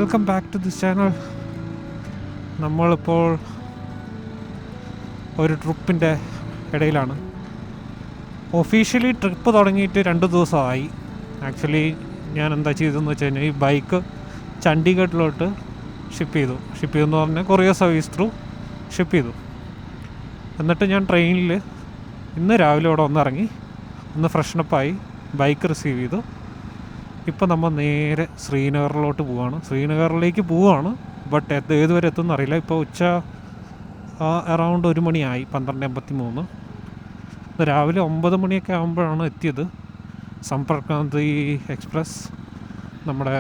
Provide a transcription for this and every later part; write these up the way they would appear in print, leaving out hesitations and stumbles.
Welcome back to this channel. നമ്മളിപ്പോൾ ഒരു ട്രിപ്പിൻ്റെ ഇടയിലാണ്. ഒഫീഷ്യലി ട്രിപ്പ് തുടങ്ങിയിട്ട് 2 ദിവസമായി. ആക്ച്വലി ഞാൻ എന്താ ചെയ്തതെന്ന് വെച്ച് കഴിഞ്ഞാൽ ഈ ബൈക്ക് ചണ്ഡീഗഡിലോട്ട് ഷിപ്പ് ചെയ്തെന്ന് പറഞ്ഞാൽ കൊറിയർ സർവീസ് ത്രൂ ഷിപ്പ് ചെയ്തു. എന്നിട്ട് ഞാൻ ട്രെയിനിൽ ഇന്ന് രാവിലെ ഇവിടെ ഒന്നിറങ്ങി, ഒന്ന് ഫ്രഷനപ്പായി, ബൈക്ക് റിസീവ് ചെയ്തു. ഇപ്പം നമ്മൾ നേരെ ശ്രീനഗറിലേക്ക് പോവുകയാണ്. ബട്ട് ഏതുവരെ എത്തുമെന്ന് അറിയില്ല. ഇപ്പോൾ ഉച്ച അറൗണ്ട് 1 മണിയായി, 12:53. രാവിലെ 9 മണിയൊക്കെ ആകുമ്പോഴാണ് എത്തിയത്. സമ്പർക്ക് ക്രാന്തി എക്സ്പ്രസ് നമ്മുടെ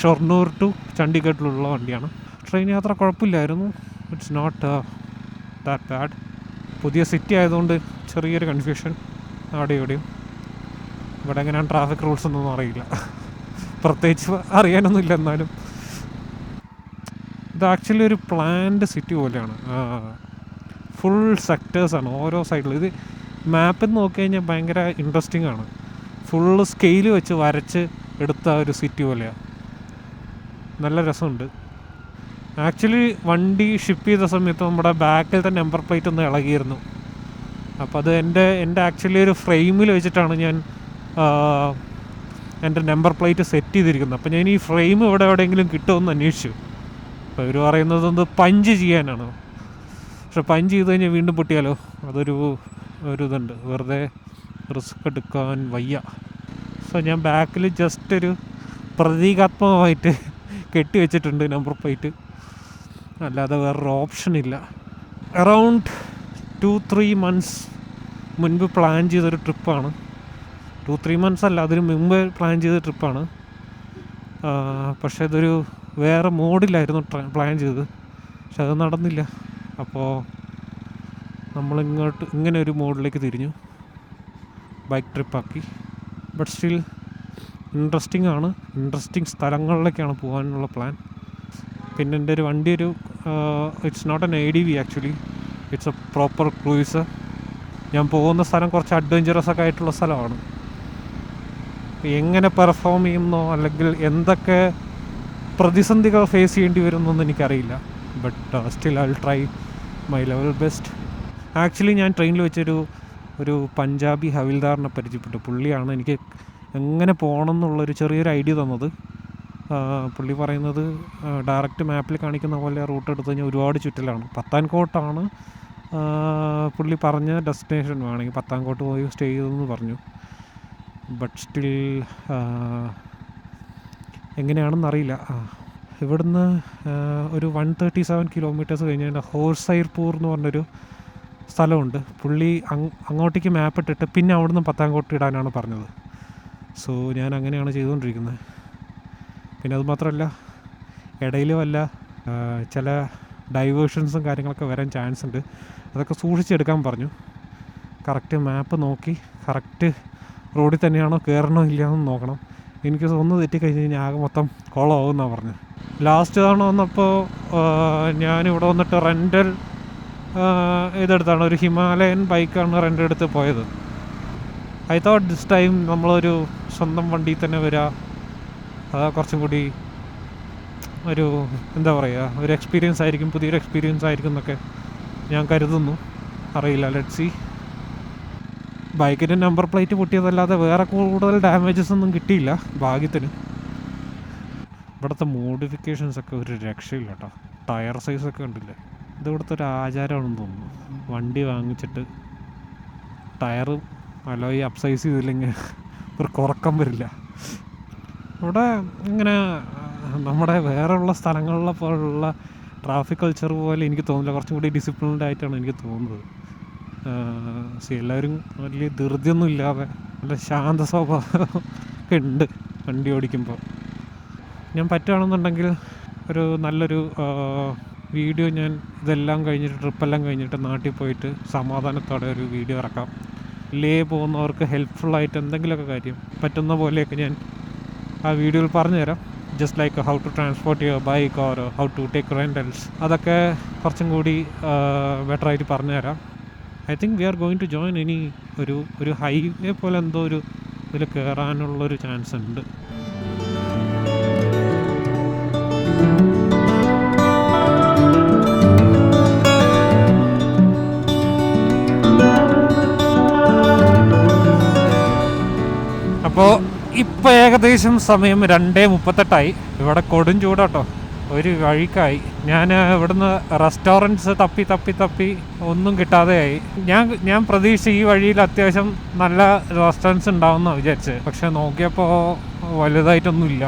ഷൊർണൂർ ടു ചണ്ഡീഗഡിലുള്ള വണ്ടിയാണ്. ട്രെയിൻ യാത്ര കുഴപ്പമില്ലായിരുന്നു. It's not that bad. പുതിയ സിറ്റി ആയതുകൊണ്ട് ചെറിയൊരു കൺഫ്യൂഷൻ അവിടെ ഇവിടെയും. ഇവിടെ എങ്ങനെയാണ് ട്രാഫിക് റൂൾസ് ഒന്നും അറിയില്ല, പ്രത്യേകിച്ച് അറിയാനൊന്നുമില്ല. എന്നാലും ഇത് ആക്ച്വലി ഒരു പ്ലാൻഡ് സിറ്റി പോലെയാണ്. ഫുൾ സെക്ടേഴ്സാണ് ഓരോ സൈഡിലും. ഇത് മാപ്പിൽ നോക്കി കഴിഞ്ഞാൽ ഭയങ്കര ഇൻട്രസ്റ്റിംഗ് ആണ്. ഫുള്ള് സ്കെയിൽ വെച്ച് വരച്ച് എടുത്ത ഒരു സിറ്റി പോലെയാണ്. നല്ല രസമുണ്ട്. ആക്ച്വലി വണ്ടി ഷിപ്പ് ചെയ്ത സമയത്ത് നമ്മുടെ ബാക്കിലത്തെ നമ്പർ പ്ലേറ്റ് ഒന്ന് ഇളകിയിരുന്നു. അപ്പോൾ അത് എൻ്റെ ആക്ച്വലി ഒരു ഫ്രെയിമിൽ വെച്ചിട്ടാണ് ഞാൻ എൻ്റെ നമ്പർ പ്ലേറ്റ് സെറ്റ് ചെയ്തിരിക്കുന്നത്. അപ്പോൾ ഞാൻ ഈ ഫ്രെയിം എവിടെയെങ്കിലും കിട്ടുമെന്ന് അന്വേഷിച്ചു. അപ്പോൾ ഇവർ പറയുന്നത് ഒന്ന് പഞ്ച് ചെയ്യാനാണ്. പക്ഷെ പഞ്ച് ചെയ്ത് കഴിഞ്ഞാൽ വീണ്ടും പൊട്ടിയാലോ, അതൊരു ഇതുണ്ട്. വെറുതെ റിസ്ക് എടുക്കാൻ വയ്യ. സോ ഞാൻ ബാക്കിൽ ജസ്റ്റ് ഒരു പ്രതീകാത്മകമായിട്ട് കെട്ടി വെച്ചിട്ടുണ്ട് നമ്പർ പ്ലേറ്റ്. അല്ലാതെ വേറൊരു ഓപ്ഷൻ ഇല്ല. അറൗണ്ട് 2-3 മന്ത്സ് മുൻപ് പ്ലാൻ ചെയ്തൊരു ട്രിപ്പാണ്. 2-3 മന്ത്സ് അല്ല, അതിന് മുമ്പ് പ്ലാൻ ചെയ്ത ട്രിപ്പാണ്. പക്ഷേ ഇതൊരു വേറെ മോഡിലായിരുന്നു പ്ലാൻ ചെയ്തത്. പക്ഷെ അത് നടന്നില്ല. അപ്പോൾ ഇങ്ങനെ ഒരു മോഡിലേക്ക് തിരിഞ്ഞു, ബൈക്ക് ട്രിപ്പാക്കി. ബട്ട് സ്റ്റിൽ ഇൻട്രസ്റ്റിംഗ് ആണ്. ഇൻട്രസ്റ്റിംഗ് സ്ഥലങ്ങളിലേക്കാണ് പോകാനുള്ള പ്ലാൻ. പിന്നെ എൻ്റെ ഒരു വണ്ടി it's not an ADV actually, it's a proper cruiser. ഞാൻ പോകുന്ന സ്ഥലം കുറച്ച് അഡ്വഞ്ചറസ് ഒക്കെ ആയിട്ടുള്ള സ്ഥലമാണ്. എങ്ങനെ പെർഫോം ചെയ്യുന്നോ അല്ലെങ്കിൽ എന്തൊക്കെ പ്രതിസന്ധികൾ ഫേസ് ചെയ്യേണ്ടി വരുന്നൊന്നും എനിക്കറിയില്ല. But still I will try my level best. Actually ഞാൻ ട്രെയിനിൽ വെച്ചൊരു പഞ്ചാബി ഹവിൽദാറിനെ പരിചയപ്പെട്ടു. പുള്ളിയാണ് എനിക്ക് എങ്ങനെ പോകണം എന്നുള്ളൊരു ചെറിയൊരു ഐഡിയ തന്നത്. പുള്ളി പറയുന്നത് ഡയറക്റ്റ് മാപ്പിൽ കാണിക്കുന്ന പോലെ റൂട്ട് എടുത്തു കഴിഞ്ഞാൽ ഒരുപാട് ചുറ്റലാണ്. പത്താൻകോട്ടാണ് പുള്ളി പറഞ്ഞ ഡെസ്റ്റിനേഷൻ. വേണമെങ്കിൽ പത്താൻകോട്ട് പോയി സ്റ്റേ ചെയ്തെന്ന് പറഞ്ഞു. ബട്ട് സ്റ്റിൽ എങ്ങനെയാണെന്നറിയില്ല. ഇവിടുന്ന് ഒരു 137 കിലോമീറ്റേഴ്സ് കഴിഞ്ഞ് കഴിഞ്ഞാൽ ഹോർസൈർപൂർ എന്ന് പറഞ്ഞൊരു സ്ഥലമുണ്ട്. പുള്ളി അങ്ങോട്ടേക്ക് മാപ്പ് ഇട്ടിട്ട് പിന്നെ അവിടുന്ന് പത്താൻകോട്ട് ഇടാനാണ് പറഞ്ഞത്. സോ ഞാൻ അങ്ങനെയാണ് ചെയ്തുകൊണ്ടിരിക്കുന്നത്. പിന്നെ അതുമാത്രമല്ല, ഇടയിൽ വല്ല ചില ഡൈവേഷൻസും കാര്യങ്ങളൊക്കെ വരാൻ ചാൻസ് ഉണ്ട്. അതൊക്കെ സൂക്ഷിച്ചെടുക്കാൻ പറഞ്ഞു. കറക്റ്റ് മാപ്പ് നോക്കി കറക്റ്റ് റോഡിൽ തന്നെയാണോ കയറണോ ഇല്ലയെന്ന് നോക്കണം. എനിക്ക് ഒന്ന് തെറ്റിക്കഴിഞ്ഞ് കഴിഞ്ഞാൽ ആകെ മൊത്തം കുളമാകുമെന്നാണ് പറഞ്ഞത്. ലാസ്റ്റ് തവണ വന്നപ്പോൾ ഞാനിവിടെ വന്നിട്ട് റെൻ്റൽ ഇതെടുത്താണ്, ഒരു ഹിമാലയൻ ബൈക്കാണ് റെൻ്റ് എടുത്ത് പോയത്. ഐ തോട്ട് ദിസ് ടൈം നമ്മളൊരു സ്വന്തം വണ്ടിയിൽ തന്നെ വരിക, അത് കുറച്ചും കൂടി ഒരു എന്താ പറയുക, ഒരു എക്സ്പീരിയൻസ് ആയിരിക്കും, പുതിയൊരു എക്സ്പീരിയൻസ് ആയിരിക്കും എന്നൊക്കെ ഞാൻ കരുതുന്നു. അറിയില്ല, ലെറ്റ്സ് സീ. ബൈക്കിൻ്റെ നമ്പർ പ്ലേറ്റ് പൊട്ടിയതല്ലാതെ വേറെ കൂടുതൽ ഡാമേജസ് ഒന്നും കിട്ടിയില്ല ഭാഗ്യത്തിന്. ഇവിടുത്തെ മോഡിഫിക്കേഷൻസൊക്കെ ഒരു രക്ഷയില്ല കേട്ടോ. ടയർ സൈസൊക്കെ ഉണ്ടില്ലേ, ഇത് ഇവിടുത്തെ ഒരു ആചാരമാണെന്ന് തോന്നുന്നു. വണ്ടി വാങ്ങിച്ചിട്ട് ടയർ അലോയി അപ്സൈസ് ചെയ്തില്ലെങ്കിൽ ഒരു കുറക്കം വരില്ല. ഇവിടെ ഇങ്ങനെ നമ്മുടെ വേറെയുള്ള സ്ഥലങ്ങളിലെ പോലുള്ള ട്രാഫിക് കൾച്ചർ പോലെ എനിക്ക് തോന്നുന്നില്ല. കുറച്ചും കൂടി ഡിസിപ്ലിൻഡ് ആയിട്ടാണ് എനിക്ക് തോന്നുന്നത്. എല്ലാവരും വലിയ ധൃതിയൊന്നും ഇല്ലാതെ നല്ല ശാന്ത സ്വഭാവം ഒക്കെ ഉണ്ട് വണ്ടി ഓടിക്കുമ്പോൾ. ഞാൻ പറ്റുകയാണെന്നുണ്ടെങ്കിൽ നല്ലൊരു വീഡിയോ ഞാൻ ഇതെല്ലാം കഴിഞ്ഞിട്ട്, ട്രിപ്പെല്ലാം കഴിഞ്ഞിട്ട് നാട്ടിൽ പോയിട്ട് സമാധാനത്തോടെ ഒരു വീഡിയോ ഇറക്കാം. പോകുന്നവർക്ക് ഹെൽപ്ഫുള്ളായിട്ട് എന്തെങ്കിലുമൊക്കെ കാര്യം പറ്റുന്ന പോലെയൊക്കെ ഞാൻ ആ വീഡിയോയിൽ പറഞ്ഞുതരാം. Just like how to transport your bike or how to take rentals. അതൊക്കെ കുറച്ചും കൂടി ബെറ്ററായിട്ട് പറഞ്ഞുതരാം. I think we are going to join ഒരു ഹൈവേ പോലെ എന്തോ ഇതിൽ കയറാനുള്ളൊരു ചാൻസ് ഉണ്ട്. അപ്പോൾ ഇപ്പോൾ ഏകദേശം സമയം 2:38 ഇവിടെ കൊടും ചൂടാട്ടോ, ഒരു വഴിക്കായി. ഞാൻ ഇവിടുന്ന് റെസ്റ്റോറൻറ്റ്സ് തപ്പി ഒന്നും കിട്ടാതെയായി. ഞാൻ പ്രതീക്ഷിച്ച ഈ വഴിയിൽ അത്യാവശ്യം നല്ല റെസ്റ്റോറൻറ്റ്സ് ഉണ്ടാവുമെന്നാണ് വിചാരിച്ചത്. പക്ഷെ നോക്കിയപ്പോൾ വലുതായിട്ടൊന്നുമില്ല.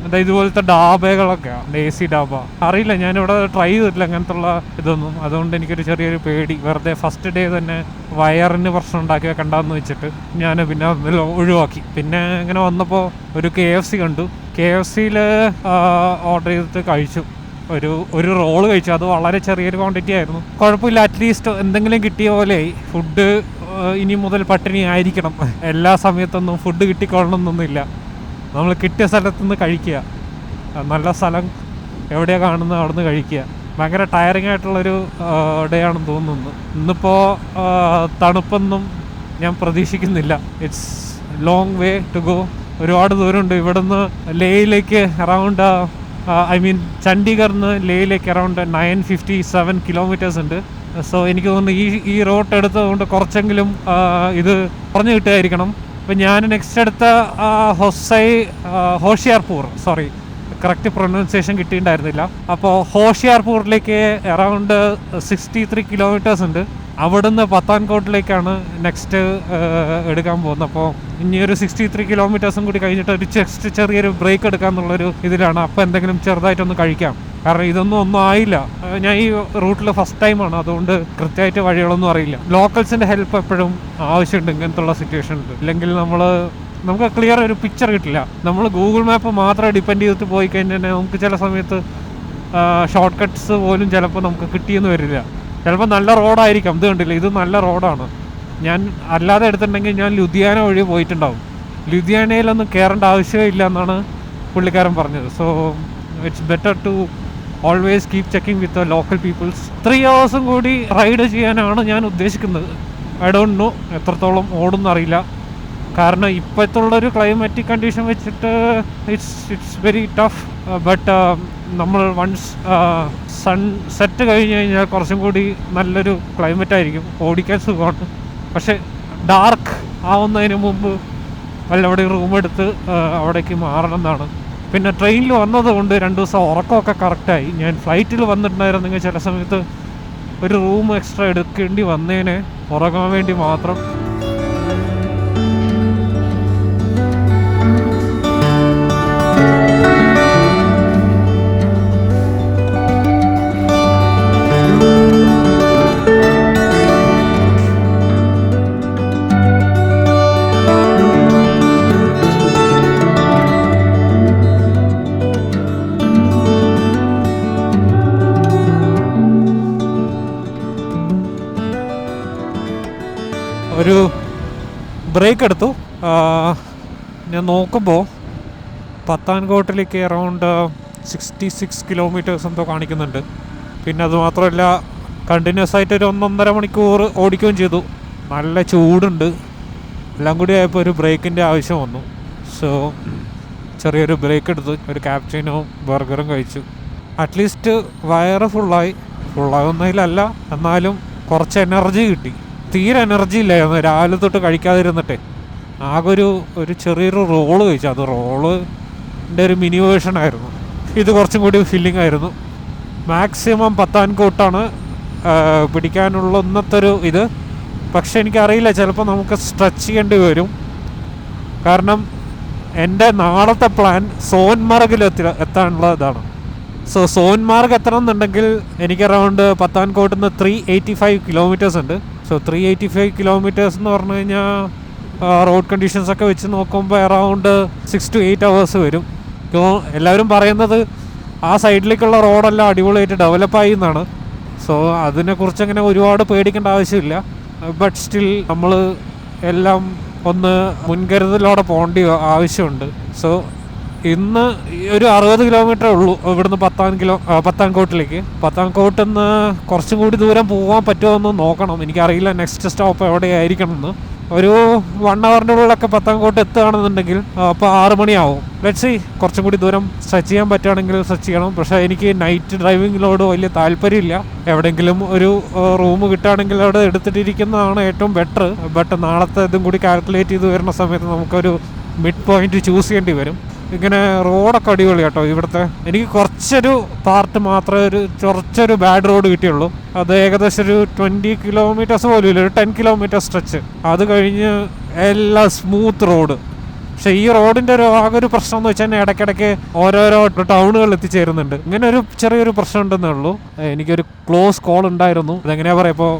അതായത് ഇതുപോലത്തെ ഡാബകളൊക്കെയാണ്, AC ഡാബ. അറിയില്ല, ഞാനിവിടെ ട്രൈ ചെയ്തിട്ടില്ല അങ്ങനത്തുള്ള ഇതൊന്നും. അതുകൊണ്ട് എനിക്കൊരു ചെറിയൊരു പേടി. വെറുതെ ഫസ്റ്റ് ഡേ തന്നെ വയറിന് പ്രശ്നം ഉണ്ടാക്കി വെക്കണ്ടെന്ന് വെച്ചിട്ട് ഞാൻ പിന്നെ ഒഴിവാക്കി. പിന്നെ ഇങ്ങനെ വന്നപ്പോൾ ഒരു KFC കണ്ടു. KFCയിൽ ഓർഡർ ചെയ്തിട്ട് കഴിച്ചു. ഒരു റോള് കഴിച്ചു. അത് വളരെ ചെറിയൊരു ക്വാണ്ടിറ്റി ആയിരുന്നു. കുഴപ്പമില്ല, അറ്റ്ലീസ്റ്റ് എന്തെങ്കിലും കിട്ടിയ പോലെയായി. ഫുഡ് ഇനി മുതൽ പട്ടിണി ആയിരിക്കണം. എല്ലാ സമയത്തൊന്നും ഫുഡ് കിട്ടിക്കൊള്ളണമെന്നൊന്നുമില്ല. നമ്മൾ കിട്ടിയ സ്ഥലത്തുനിന്ന് കഴിക്കുക. നല്ല സ്ഥലം എവിടെയാണ് കാണുന്നത് അവിടെ നിന്ന് കഴിക്കുക. ഭയങ്കര ടയറിങ് ആയിട്ടുള്ളൊരു ഡേ ആണെന്ന് തോന്നുന്നു. ഇന്നിപ്പോൾ തണുപ്പൊന്നും ഞാൻ പ്രതീക്ഷിക്കുന്നില്ല. It's long way to go. ഒരുപാട് ദൂരമുണ്ട് ഇവിടുന്ന് ലേയിലേക്ക്. അറൗണ്ട് ചണ്ഡീഗറിന്ന് ലേയിലേക്ക് അറൗണ്ട് 957 കിലോമീറ്റേഴ്സ് ഉണ്ട്. സോ എനിക്ക് തോന്നുന്നു ഈ റോഡ് എടുത്തതുകൊണ്ട് കുറച്ചെങ്കിലും ഇത് കുറഞ്ഞു കിട്ടുമായിരിക്കണം. അപ്പോൾ ഞാൻ നെക്സ്റ്റ് എടുത്ത ഹോഷിയാർപൂർ, കറക്റ്റ് പ്രൊനൗൺസിയേഷൻ കിട്ടിയിട്ടുണ്ടായിരുന്നില്ല. അപ്പോൾ ഹോഷിയാർപൂറിലേക്ക് അറൗണ്ട് 63 കിലോമീറ്റേഴ്സ് ഉണ്ട്. അവിടുന്ന് പത്താൻകോട്ടിലേക്കാണ് നെക്സ്റ്റ് എടുക്കാൻ പോകുന്നത്. അപ്പോൾ ഇനിയൊരു 63 കിലോമീറ്റേഴ്സും കൂടി കഴിഞ്ഞിട്ട് ഒരു ചെറിയൊരു ബ്രേക്ക് എടുക്കാമെന്നുള്ളൊരു ഇതിലാണ്. അപ്പോൾ എന്തെങ്കിലും ചെറുതായിട്ടൊന്ന് കഴിക്കാം. കാരണം ഇതൊന്നും ആയില്ല. ഞാൻ ഈ റൂട്ടിൽ ഫസ്റ്റ് ടൈമാണ്, അതുകൊണ്ട് കൃത്യമായിട്ട് വഴികളൊന്നും അറിയില്ല. ലോക്കൽസിൻ്റെ ഹെൽപ്പ് എപ്പോഴും ആവശ്യമുണ്ട് ഇങ്ങനത്തുള്ള സിറ്റുവേഷനിൽ. ഇല്ലെങ്കിൽ നമുക്ക് ക്ലിയർ ഒരു പിക്ചർ കിട്ടില്ല. നമ്മൾ ഗൂഗിൾ മാപ്പ് മാത്രം ഡിപ്പെൻഡ് ചെയ്തിട്ട് പോയി കഴിഞ്ഞാൽ നമുക്ക് ചില സമയത്ത് ഷോർട്ട് കട്ട്സ് പോലും ചിലപ്പോൾ നമുക്ക് കിട്ടിയെന്ന് വരില്ല. ചിലപ്പോൾ നല്ല റോഡായിരിക്കാം. ഇത് കണ്ടില്ല, ഇത് നല്ല റോഡാണ്. ഞാൻ അല്ലാതെ എടുത്തിട്ടുണ്ടെങ്കിൽ ഞാൻ ലുധിയാന വഴി പോയിട്ടുണ്ടാവും. ലുധിയാനയിലൊന്നും കയറേണ്ട ആവശ്യമില്ല എന്നാണ് പുള്ളിക്കാരൻ പറഞ്ഞത്. So it's better to always keep checking with the local peoples. 3 hours കൂടി റൈഡ് ചെയ്യാനാണ് ഞാൻ ഉദ്ദേശിക്കുന്നത്. ഐ ഡോണ്ട് നോ എത്രത്തോളം ഓടുന്നറിയില്ല. കാരണം ഇപ്പോഴത്തുള്ളൊരു ക്ലൈമാറ്റിക് കണ്ടീഷൻ വെച്ചിട്ട് ഇറ്റ്സ് വെരി ടഫ്. ബട്ട് നമ്മൾ വൺസ് സൺ സെറ്റ് കഴിഞ്ഞ് കഴിഞ്ഞാൽ കുറച്ചും കൂടി നല്ലൊരു ക്ലൈമറ്റ് ആയിരിക്കും, ഓടിക്കാൻ സുഖമാണ്. പക്ഷേ ഡാർക്ക് ആവുന്നതിന് മുമ്പ് വല്ലവിടെ റൂം എടുത്ത് അവിടേക്ക് മാറണം എന്നാണ്. പിന്നെ ട്രെയിനിൽ വന്നതുകൊണ്ട് 2 ദിവസം ഉറക്കമൊക്കെ കറക്റ്റായി. ഞാൻ ഫ്ലൈറ്റിൽ വന്നിട്ടുണ്ടായിരുന്നെങ്കിൽ ചില സമയത്ത് ഒരു റൂം എക്സ്ട്രാ എടുക്കേണ്ടി വന്നേനെ, ഉറങ്ങാൻ വേണ്ടി മാത്രം. ഒരു ബ്രേക്ക് എടുത്തു. ഞാൻ നോക്കുമ്പോൾ പത്താൻകോട്ടിലേക്ക് അറൗണ്ട് 66 കിലോമീറ്റേഴ്സ് എന്തോ കാണിക്കുന്നുണ്ട്. പിന്നെ അതുമാത്രമല്ല കണ്ടിന്യൂസ് ആയിട്ട് ഒരു 1.5 മണിക്കൂർ ഓടിക്കുകയും ചെയ്തു. നല്ല ചൂടുണ്ട്. എല്ലാം കൂടി ആയപ്പോൾ ഒരു ബ്രേക്കിൻ്റെ ആവശ്യം വന്നു. സോ ചെറിയൊരു ബ്രേക്ക് എടുത്തു. ഒരു ക്യാപ്ചിനോ ബർഗറും കഴിച്ചു. അറ്റ്ലീസ്റ്റ് വയറ് ഫുള്ളാകുന്നതിലല്ല, എന്നാലും കുറച്ച് എനർജി കിട്ടി. തീരെ എനർജി ഇല്ലായിരുന്നു രാവിലെ തൊട്ട് കഴിക്കാതിരുന്നിട്ടേ. ആകെ ഒരു ചെറിയൊരു റോള് കഴിച്ചു. അത് റോളിൻ്റെ ഒരു മിനി വേർഷനായിരുന്നു. ഇത് കുറച്ചും കൂടി ഫില്ലിംഗ് ആയിരുന്നു. മാക്സിമം പത്താൻകോട്ടാണ് പിടിക്കാനുള്ള ഒന്നത്തൊരു ഇത്. പക്ഷെ എനിക്കറിയില്ല, ചിലപ്പോൾ നമുക്ക് സ്ട്രെച്ച് ചെയ്യേണ്ടി വരും. കാരണം എൻ്റെ നാളത്തെ പ്ലാൻ സോൻമാർഗിൽ എത്താനുള്ള ഇതാണ്. സോ സോൻമാർഗ് എത്തണം എന്നുണ്ടെങ്കിൽ എനിക്ക് അറൗണ്ട് പത്താൻകോട്ടിൽ നിന്ന് 385 കിലോമീറ്റേഴ്സ് ഉണ്ട്. സോ 385 കിലോമീറ്റേഴ്സ് എന്ന് പറഞ്ഞു കഴിഞ്ഞാൽ റോഡ് കണ്ടീഷൻസൊക്കെ വെച്ച് നോക്കുമ്പോൾ അറൗണ്ട് 6 to 8 hours വരും. എല്ലാവരും പറയുന്നത് ആ സൈഡിലേക്കുള്ള റോഡെല്ലാം അടിപൊളിയായിട്ട് ഡെവലപ്പായി എന്നാണ്. സോ അതിനെക്കുറിച്ച് അങ്ങനെ ഒരുപാട് പേടിക്കേണ്ട ആവശ്യമില്ല. ബട്ട് സ്റ്റിൽ നമ്മൾ എല്ലാം ഒന്ന് മുൻകരുതലോടെ പോകേണ്ട ആവശ്യമുണ്ട്. സോ ഇന്ന് ഒരു 60 കിലോമീറ്ററേ ഉള്ളൂ ഇവിടുന്ന് പത്താൻകോട്ടിലേക്ക്. പത്താൻകോട്ടിൽ നിന്ന് കുറച്ചും കൂടി ദൂരം പോകാൻ പറ്റുമോ എന്ന് നോക്കണം. എനിക്കറിയില്ല നെക്സ്റ്റ് സ്റ്റോപ്പ് എവിടെയായിരിക്കണം എന്ന്. ഒരു 1 ഹവറിൻ്റെ ഉള്ളിലൊക്കെ പത്താംകോട്ട് എത്തുകയാണെന്നുണ്ടെങ്കിൽ അപ്പോൾ 6 മണിയാവും. ലെറ്റ്സ് സീ, കുറച്ചും കൂടി ദൂരം സ്ട്രെച്ച് ചെയ്യാൻ പറ്റുകയാണെങ്കിൽ സ്ട്രെച്ച് ചെയ്യണം. പക്ഷേ എനിക്ക് നൈറ്റ് ഡ്രൈവിങ്ങിലോട് വലിയ താല്പര്യമില്ല. എവിടെയെങ്കിലും ഒരു റൂം കിട്ടുകയാണെങ്കിൽ അവിടെ എടുത്തിട്ടിരിക്കുന്നതാണ് ഏറ്റവും ബെറ്റർ. ബട്ട് നാളത്തെ ഇതും കൂടി കാൽക്കുലേറ്റ് ചെയ്ത് വരുന്ന സമയത്ത് നമുക്കൊരു മിഡ് പോയിന്റ് ചൂസ് ചെയ്യേണ്ടി വരും. ഇങ്ങനെ റോഡൊക്കെ അടിപൊളി കേട്ടോ ഇവിടുത്തെ. എനിക്ക് കുറച്ചൊരു പാർട്ട് മാത്രമേ കുറച്ചൊരു ബാഡ് റോഡ് കിട്ടിയുള്ളൂ. അത് ഏകദേശം ഒരു 20 കിലോമീറ്റേഴ്സ് പോലും ഇല്ല, ഒരു 10 കിലോമീറ്റർ സ്ട്രെച്ച്. അത് കഴിഞ്ഞ് എല്ലാം സ്മൂത്ത് റോഡ്. പക്ഷെ ഈ റോഡിൻ്റെ ആകെ ഒരു പ്രശ്നം എന്ന് വെച്ചാൽ ഇടയ്ക്കിടയ്ക്ക് ഓരോരോ ടൗണുകളിൽ എത്തിച്ചേരുന്നുണ്ട്. ഇങ്ങനെ ഒരു ചെറിയൊരു പ്രശ്നം ഉണ്ടെന്നേ ഉള്ളൂ. എനിക്കൊരു ക്ലോസ് കോൾ ഉണ്ടായിരുന്നു. അതെങ്ങനെയാ പറയുക, ഇപ്പോൾ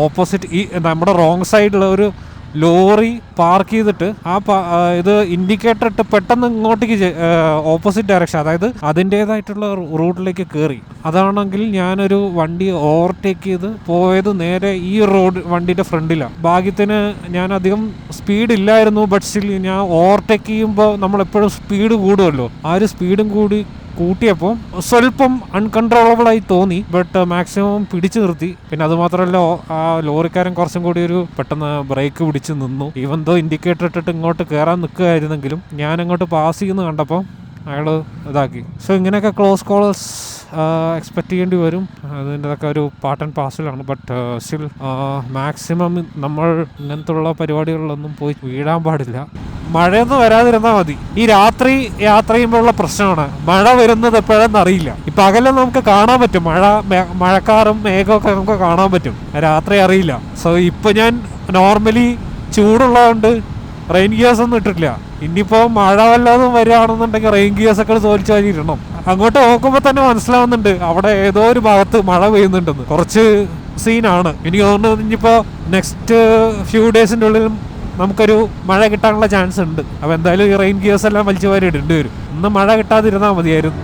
ഓപ്പോസിറ്റ് ഈ നമ്മുടെ റോങ് സൈഡിൽ ഒരു ലോറി പാർക്ക് ചെയ്തിട്ട് ഇത് ഇൻഡിക്കേറ്റർ ഇട്ട് പെട്ടെന്ന് ഇങ്ങോട്ടേക്ക് ഓപ്പോസിറ്റ് ഡയറക്ഷൻ, അതായത് അതിൻ്റേതായിട്ടുള്ള റൂട്ടിലേക്ക് കയറി. അതാണെങ്കിൽ ഞാനൊരു വണ്ടി ഓവർടേക്ക് ചെയ്ത് പോയത് നേരെ ഈ വണ്ടിയുടെ ഫ്രണ്ടിലാണ്. ഭാഗ്യത്തിന് ഞാൻ അധികം സ്പീഡ് ഇല്ലായിരുന്നു. ബട്ട് സ്റ്റിൽ ഞാൻ ഓവർടേക്ക് ചെയ്യുമ്പോൾ നമ്മളെപ്പോഴും സ്പീഡ് കൂടുമല്ലോ. ആ ഒരു സ്പീഡും കൂടി കൂട്ടിയപ്പോൾ സ്വല്പം അൺകൺട്രോളബിൾ ആയി തോന്നി. ബട്ട് മാക്സിമം പിടിച്ചു നിർത്തി. പിന്നെ അതുമാത്രമല്ല, ആ ലോറിക്കാരൻ കുറച്ചും കൂടി പെട്ടെന്ന് ബ്രേക്ക് പിടിച്ച് നിന്നു. ഈവൻ ദോ ഇൻഡിക്കേറ്റർ ഇട്ടിട്ട് ഇങ്ങോട്ട് കയറാൻ നിൽക്കുകയായിരുന്നെങ്കിലും ഞാൻ അങ്ങോട്ട് പാസ് ചെയ്യുന്ന കണ്ടപ്പോൾ അയാൾ ഇതാക്കി. സോ ഇങ്ങനെയൊക്കെ ക്ലോസ് കോളേഴ്സ് എക്സ്പെക്റ്റ് ചെയ്യേണ്ടി വരും. അതിൻ്റെതൊക്കെ ഒരു പാർട്ട് ആൻഡ് പാർസലാണ്. ബട്ട് സ്റ്റിൽ മാക്സിമം നമ്മൾ ഇങ്ങനത്തുള്ള പരിപാടികളിലൊന്നും പോയി വീഴാൻ പാടില്ല. മഴയൊന്നും വരാതിരുന്നാൽ മതി. ഈ രാത്രി യാത്ര ചെയ്യുമ്പോഴുള്ള പ്രശ്നമാണ്, മഴ വരുന്നത് എപ്പോഴെന്ന് അറിയില്ല. ഇപ്പം അകലം നമുക്ക് കാണാൻ പറ്റും, മഴക്കാറും മേഘമൊക്കെ നമുക്ക് കാണാൻ പറ്റും, രാത്രി അറിയില്ല. സോ ഇപ്പം ഞാൻ നോർമലി ചൂടുള്ളതുകൊണ്ട് റെയിൻ ഗിയേഴ്സ് ഒന്നും ഇട്ടിട്ടില്ല. ഇനിയിപ്പോൾ മഴ വല്ലതും വരികയാണെന്നുണ്ടെങ്കിൽ റെയിൻ ഗിയേഴ്സ് ഒക്കെ തോൽച്ചു വാരിയിടണം. അങ്ങോട്ട് നോക്കുമ്പോൾ തന്നെ മനസ്സിലാവുന്നുണ്ട് അവിടെ ഏതോ ഒരു ഭാഗത്ത് മഴ പെയ്യുന്നുണ്ടെന്ന്. കുറച്ച് സീനാണ്. എനിക്ക് തോന്നുന്നത് ഇനിയിപ്പോൾ നെക്സ്റ്റ് ഫ്യൂ ഡേയ്സിൻ്റെ ഉള്ളിൽ നമുക്കൊരു മഴ കിട്ടാനുള്ള ചാൻസ് ഉണ്ട്. അപ്പോൾ എന്തായാലും ഈ റെയിൻ ഗിയേഴ്സ് എല്ലാം വലിച്ചു വാരി ഇടേണ്ടി വരും. ഇന്ന് മഴ കിട്ടാതിരുന്നാൽ മതിയായിരുന്നു.